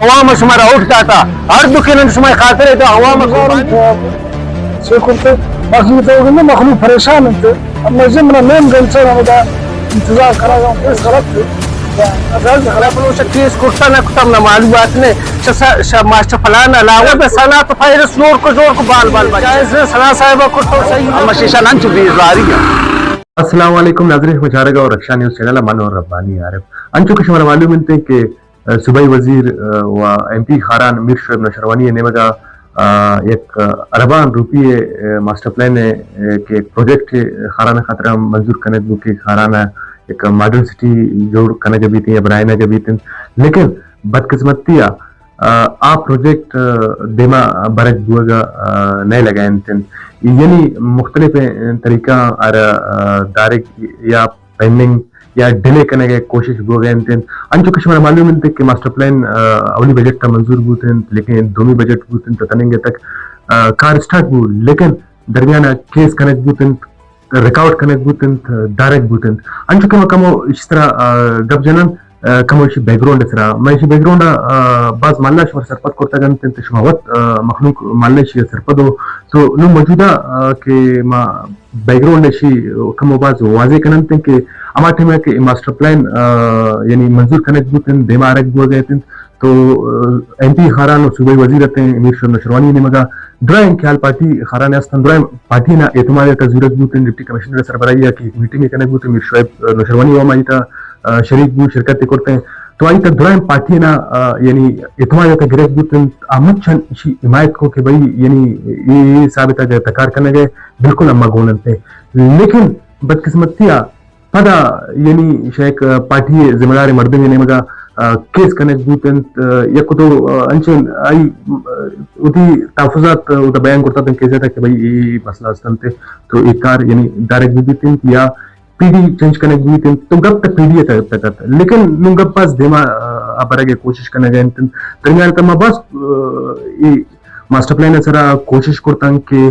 عوام شمار اوٹ داتا ہر دکان شمار خاطر تو عوام سيكون مخلوق توقعنا مخلوق پریشان انت اما زمنا مين قلت انا دا انتظار كراغا كيس غلط کیس کرتا نہ کتم نہ معلومات نے ماسٹر فلانا لاوا بے سنا تو فائرس نور کو زور کو بال بال جائز سنا صاحب کو تو صحیح ہم شیشہ نان چوبی زاری السلام علیکم ناظرین مشارکہ اور رکشا نیوز چینل من اور ربانی عارف انچو کے شمار معلوم انتے کہ صوبائی وزیر و ایم پی خاران میر شعیب نوشروانی نے مگا ایک اربان روپیے ماسٹر پلان کے ایک پروجیکٹ خارانہ خاطرہ منظور کرنے دو کہ خارانہ ایک ماڈرن سٹی جوڑ کرنے کے بیتے ہیں یا بنائے کے بیتے ہیں لیکن بدقسمتی آ پروجیکٹ دیما برج بوگا نئے لگائیں تن یعنی مختلف طریقہ اور ڈائریکٹ یا پینڈنگ یا ڈیلے کرنے کے کوشش بو گئے تھے انچو کشمیر معلوم ہے کہ ماسٹر پلان اولی بجٹ کا منظور بوتے ہیں لیکن دونوں بجٹ بوتے ہیں تتنیں گے تک کار سٹارٹ بو لیکن درمیانہ کیس کنیکٹ بوتے ہیں ریکارڈ کنیکٹ بوتے ہیں ڈائریکٹ بوتے ہیں انچو کہ مکمو اس طرح گب جنن کمو اسی بیک گراؤنڈ اس طرح میں اسی بیک گراؤنڈ بعض مالنا شمار سرپت کرتا گن تن تشماوت مخلوق مالنا شی سرپت ہو تو نو موجودہ کہ ما بیک گراؤنڈ اسی کمو بعض واضح کنن تن کہ اما ٹھیم ہے کہ ماسٹر پلان یعنی منظور کنیکٹ بوتے ہیں دیما رکھ بو گئے تن تو ایم پی خاران و صوبائی وزیر رہتے ہیں امیر شعیب نوشروانی نے مگا ڈرائنگ خیال پارٹی خاران استان ڈرائنگ پارٹی نا اعتماد کا ضرورت بوتے ہیں ڈپٹی کمشنر سربراہی کی میٹنگ میں کنیکٹ بوتے ہیں امیر شعیب نوشروانی و مائی تا شریک بو شرکت کرتے ہیں تو آئی تا درائم پارٹی نا یعنی اعتماد کا گرفت بوتے ہیں آمد چند اسی حمایت کو کہ بھئی یعنی یہ ثابت ہے تکار کرنے گئے بالکل اما گوننتے لیکن بدقسمتی پدا یعنی شیخ پارٹی ذمہ دار مردم یعنی مگا کیس کنیکٹ بوتے ہیں یک تو انچن آئی ادھی تحفظات ادھا بیان کرتا تھا کیسے تھا کہ بھئی یہ مسئلہ استن تھے تو ایک کار یعنی ڈائریکٹ بھی دیتے ہیں یا پی ڈی چینج کرنے کی تھی تو گب تک پی ڈی تک تھا لیکن نو گب پاس دیما برا کے کوشش کرنے گئے تھے درمیان تما بس ماسٹر پلان سرا کوشش کرتا ہوں کہ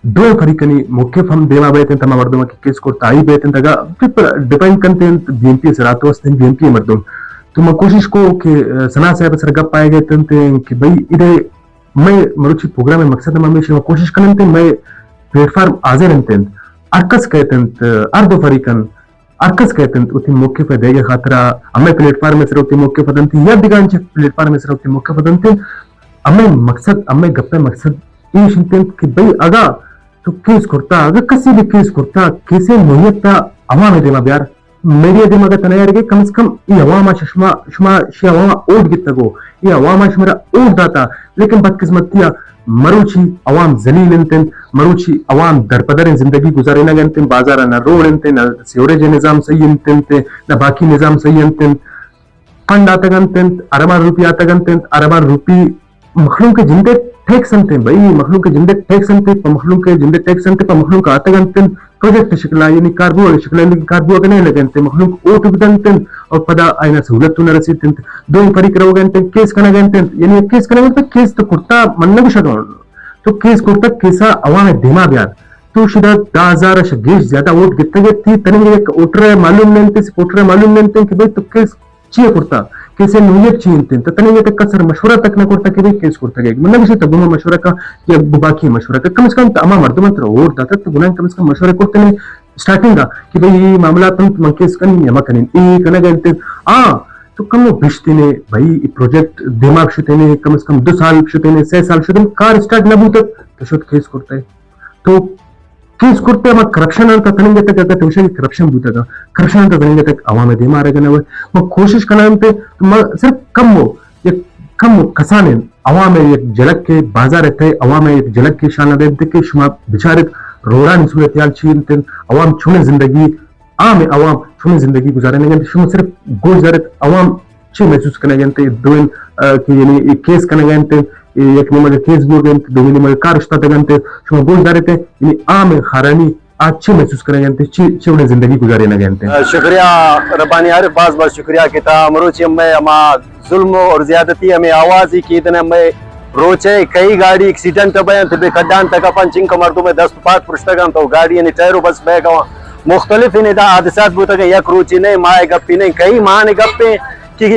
دو فریقنی موقف ہم دیما بیٹھے تما مردم کی کیس کرتا آئی بیٹھے تھا ڈیپینڈ کرتے ہیں بی ایم پی سرا تو واسطے بی ایم پی مردم تو میں کوشش کو کہ سنا صاحب سر گپ پائے گئے تھے کہ بھئی ادھر میں مروچی پروگرام میں مقصد میں ہمیشہ کوشش کرنے تھے میں پلیٹ فارم حاضر رہتے ہیں ارکس کہتے ہیں اردو فریقن ارکس کہتے ہیں اتی موقف ہے دے گے خاطرہ ہمیں پلیٹ فارم میں سر اتی موقف ادن تھی یا دیگان چھ پلیٹ فارم میں سر اتی موقف ادن تھی ہمیں مقصد ہمیں گپے مقصد یہ شنتے ہیں کہ بھئی اگا تو کیس کرتا اگر کسی بھی کیس کرتا کیسے نویت تا عوام دیما بیار میری دماغ تنیا رہے کم از کم یہ عوام شما شی عوام اوٹ گتا گو یہ عوام شمارا اوٹ داتا لیکن بدقسمتی مروچی عوام ذلیل انتن مروچی عوام درپدر زندگی گزارے نہ گنتن بازار نہ روڈ انتن نہ سیوریج نظام صحیح انتن نہ باقی نظام صحیح انتن فنڈ آتا گنتن اربان روپی آتا گنتن اربان روپی مخلوق کے جندے ٹیکس انتن بھئی مخلوق کے جندے ٹیکس انتن پا مخلوق کے جندے ٹیکس انتن پا مخلوق آتا گنتن پروجیکٹ شکلہ یعنی کاربو شکلہ یعنی کاربو اگنے لگنتے مخلوق اوٹ بدنتن اور پدا آئینہ سہولت تو نہ رسیتن دو فریق رو گنتن کیس کنا گنتن یعنی کیس کنا گنتن کیس تو کرتا من نگو شکل تو کیس کرتا کیسا عوام دیما بیار تو شدہ 10,000 شگیش زیادہ ووٹ گتا گئے تھی تنگے ایک اوٹر معلوم ننتے سپورٹر معلوم ننتے کہ بھئی تو کیس چیئے کرتا کیسے نویت چیئنتے تو تنگے تک کسر مشورہ تک نہ کرتا کہ بھئی کیس کرتا گئے من نگو شدہ گناہ مشورہ کا یا باقی مشورہ کا کم از کم اما مردمان تر ووٹ داتا تو گناہ کم از کم مشورہ کرتے نہیں سٹارٹنگ کا کہ بھئی یہ معاملات من کیس کنی یا مکنی ای کنا گئے تو کم بشتے نے بھئی پروجیکٹ دماغ شتے نے کم از کم 2 سال شتے نے 6 سال شتے کار سٹارٹ نہ بوتا تو شد کیس کرتا ہے تو کیس کرتے ہیں کرپشن آنتا تنگے تک اگر تو شاید کرپشن بوتا گا کرپشن آنتا تنگے تک عوام دیما رہ گنا ہوئے میں کوشش کرنا ہم تو صرف کم کسانے عوام ایک جلک کے بازار رہتے عوام ایک جلک کے شانہ دیتے کہ شما بچارت روڑانی صورتیال چینتن عوام چھونے زندگی عام عوام چھونے زندگی گزارے نہیں گئے شما صرف گوش دارت عوام چھے محسوس کرنے گئے دوئن کہ یعنی ایک کیس کرنے گئے یک نمبر کیس بو گئے دو نمبر کار رشتہ تگنتے شما گوش دارتے یعنی عام خارانی اچھے محسوس کرنے گئے چھے انہیں زندگی گزارے نہ گئے شکریہ ربانی عارف باز باز شکریہ کتا مروچی ہمیں اما ظلم اور زیادتی ہمیں آوازی کی اتنے ہمیں روچے کئی گاڑی ایکسیڈنٹ بیان تھے بے کھڈان تک اپن چنک مردوں میں 10 پرشتگان تو گاڑی یعنی ٹائرو بس بے گا مختلف انہیں دا حادثات بوتا کہ یک روچی نہیں مائے گپی نہیں کئی ماہ نے گپے کہ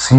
C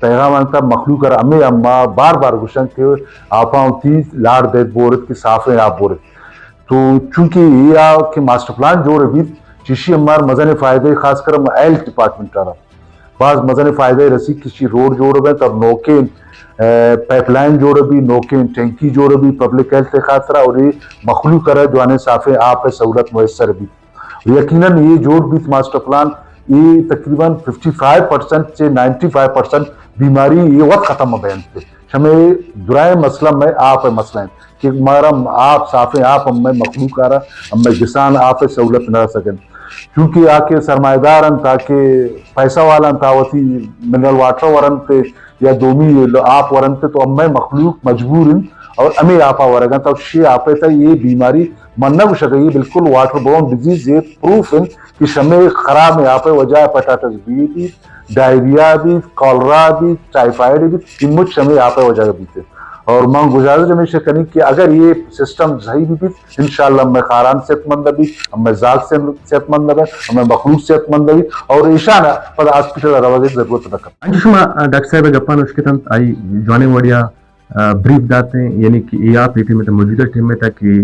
پیغام انتا مخلوق کر ہمیں اما بار بار گشن کے آپاں تی لاڑ دیت بورت کی صافیں آپ بورت تو چونکہ یہ کہ ماسٹر پلان جوڑے بھی چیشی ہمار مزن فائدے خاص کر ہم ہیلتھ ڈپارٹمنٹ رہا بعض مزن فائدے رسی کسی روڈ جوڑے بھی تو نوکے پائپ لائن جوڑے بھی نوکے ٹینکی جوڑے بھی پبلک ہیلتھ خاطرہ اور یہ مخلوق کرے جو آنے صافیں آپ سہولت میسر بھی یقیناً یہ جوڑ بھی ماسٹر پلان یہ تقریباً 55% سے 95% بیماری یہ وقت ختم ہو بیان تھے ہمیں درائے مسئلہ میں آپ مسئلہ ہیں کہ ہمارا آپ صافیں آپ ہم میں مخلوق آ رہا ہم میں جسان آپ سہولت نہ سکیں کیونکہ آ کے سرمایہ دار تاکہ پیسہ والا تاوتی منرل واٹر ورن تے یا دومی آپ ورن تے تو ہم میں مخلوق مجبور ہیں اور ہمیں آپ ورگا تو شی آپ تھا یہ بیماری مننا کو شکے یہ بالکل واٹر بورن ڈیزیز یہ پروف ہے کہ شمع خراب میں آپ وجہ ہیپاٹائٹس بی بھی ڈائریا بھی کالرا بھی ٹائیفائڈ بھی ان مجھ شمع آپ وجہ بھی تھے اور میں گزارش ہمیشہ کریں کہ اگر یہ سسٹم صحیح بھی انشاءاللہ ہمیں خاران صحت مند بھی ہمیں ذات صحت مند بھی ہمیں مخلوق صحت مند بھی اور ایشانہ پر ہاسپٹل روازی ضرورت نہ کریں شما ڈاکٹر صاحب گپان اس کے تنت آئی جوانے وڑیا بریف داتے ہیں یعنی کہ یہ آپ لیٹی میں موجودہ ٹیم میں تھا کہ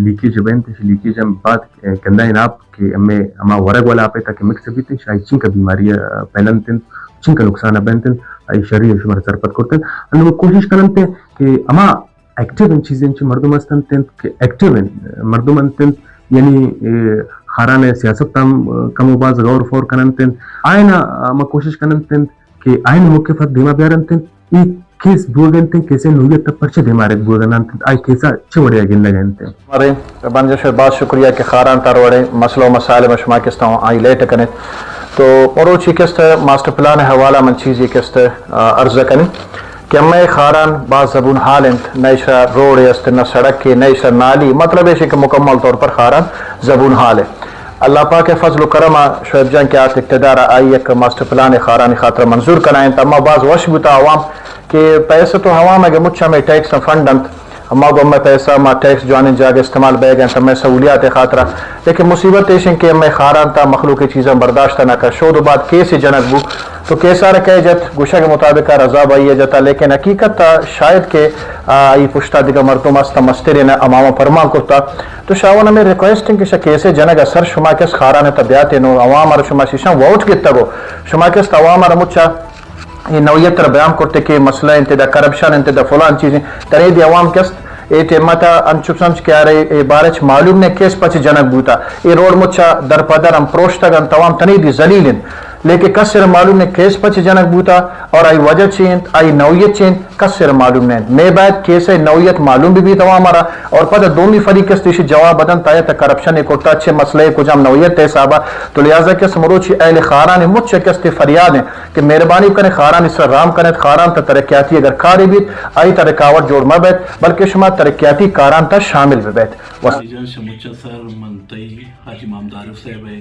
لیکیج بین تھی لیکیج ہم بات کندہ ہیں آپ کہ ہمیں ہما ورگ والا آپ تھا کہ مکس بھی تھی شاید چین کا بیماری پہلن تن چین کا نقصان بین تن آئی شریع شمار سرپت کرتے ہیں انہوں نے کوشش کرن تھے کہ ہما ایکٹیو ان چیزیں چی مردم استن تن کہ ایکٹیو ان مردم انتن یعنی خاران سیاست کم و باز غور فور کنن تن آئینا ہما کوشش کرن تن کہ آئین موقفت دیما بیارن تن ای کیس بوگن تن کیسے نویت تک پرچے دیمارے بوگن تن آئی کیسا چھوڑیا گن لگن تن ہمارے بانجا بہت شکریہ کہ خاران تاروڑے مسئلہ و مسائل میں شما کس طرح آئی لیٹ کریں تو مروچی کس طرح ماسٹر پلان حوالہ من چیزی کس طرح عرض کریں کہ ہمیں خاران بعض زبون حال انت نیشہ روڈ است نہ سڑک کے نیشہ نالی مطلب ہے کہ مکمل طور پر خاران زبون حال ہے اللہ پاک فضل و کرم شعیب جان کے آت اقتدار آئی ایک ماسٹر پلان خارانی خاطر منظور کرائیں تمام بعض وش بتا عوام کہ پیسے تو عوام ہے مچھا میں ٹیکس فنڈ انت اما گو میں پیسہ ما ٹیکس جو آنے جاگے استعمال بے گئے میں سہولیات خاطرہ لیکن مصیبت ایشن کہ میں خاران تا مخلوق چیزیں برداشت نہ کر شود و بعد کیسے جنک بو تو کیسا رکھے جت گوشہ کے مطابق رضا آئیے جتا لیکن حقیقت تا شاید کہ آئی پشتا دیگا مردم استا مستری نے اماما فرما کرتا تو شاوانا میں ریکویسٹنگ کہ کیسے جنک اثر شما کس خاران طبیعت نو عوام اور شما شیشان ووٹ کتا گو شما کس عوام اور مچھا یہ نوعیت تر بیان کرتے کہ مسئلہ انتدا کرپشن انتدا فلان چیزیں ترے دی عوام کس اے ٹیمتا انچک سمجھ کے آ رہے اے بارچ معلوم نے کیس پچ جنک بوتا اے روڈ مچھا در پدر ہم پروشتگن توام تنی دی زلیلن لیکن کس سر معلوم نے کیس پچ جنک بوتا اور آئی وجہ چینت آئی نوعیت چینت کس سر معلوم نے میں باید کیسے نوعیت معلوم بھی توام آرہا اور پتہ دومی فریق کس تیشی جواب بدن تایا تا کرپشن ایک اٹھا اچھے مسئلے کچھ ہم نوعیت تے صحابہ تو لہذا کس مروچی اہل خاران مجھ سے کس تے فریاد ہیں کہ مہربانی کریں خاران اس رام کریں خاران تا ترقیاتی اگر کاری بیت آئی تا رکاوٹ جوڑ میں بیت بلکہ شما ترقیاتی کاران تا شامل بھی بیت شموچہ سر منطقی حاجی مامدارف صاحب ہے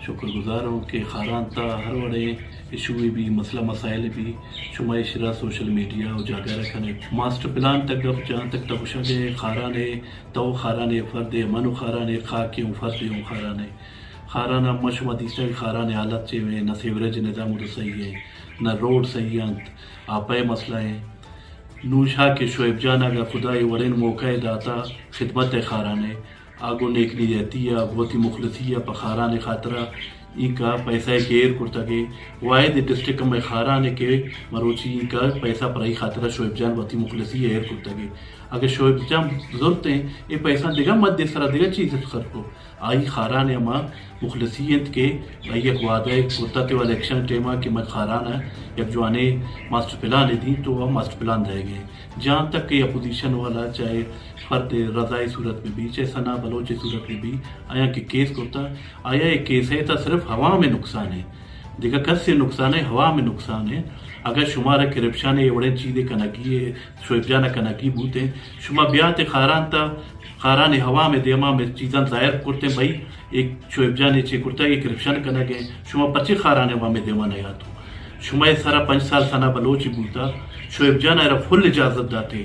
شکر گزار ہوں کہ خاران تا ہر وڑے ایشوی بھی مسئلہ مسائل بھی شمائی شرح سوشل میڈیا اجاگر رکھنے ماسٹر پلان تک جہاں تک تبشہ کے خارانے تو خارانے فرد منو خارانے خاکیوں فرد خارانے خارانا اما شما دیستا کہ خارانے حالت چے میں نہ سیوریج نظام صحیح ہے نہ روڈ صحیح ہے آپے مسئلہ ہے نوشا کے شعیب جان اگر خدای ورین موقع داتا خدمت خارانے آگو نیکلی دیتی ہے بہت ہی مخلصی ہے پخارانے خاطرہ ای کا پیسہ کیر کرتا گے واحد ڈسٹرکٹ میں خارانے کے مروچی ای کا پیسہ پر ای خاطرہ شعیب جان بہت ہی مخلصی ہے کرتا گے اگر شعیب جان ضرورت ہیں یہ پیسہ دیگا مت دے سرا دیگا چیز خرچ کو آئی خارانے اما مخلصیت کے آئی ایک وعدہ کرتا تے والے ایکشن ٹیما کہ میں خارانا یک جوانے ماسٹر پلان دی تو وہ ماسٹر پلان دے گئے جہاں تک کہ اپوزیشن والا چاہے فرد رضائی صورت میں بھی چاہے ثنا بلوچی صورت میں بھی آیا کہ کیس کرتا آیا یہ کیس ہے تو صرف ہوا میں نقصان ہے دیکھا کس سے نقصان ہے ہوا میں نقصان ہے اگر شمارا کرپشن ہے بڑے چیزیں کنگی ہے شعیب جانا کنگی بوتے ہیں شما بیات خاران تا خاران ہوا میں دیما میں چیزاں ظاہر کرتے ہیں بھائی ایک شعیب جان چے کرتا ہے یہ کرپشن کنگے شما پچی خاران ہوا میں دیما نہیں آتو شما سارا 5 سال ثنا بلوچی بوتا شعیب جان ایرا فل اجازت داتے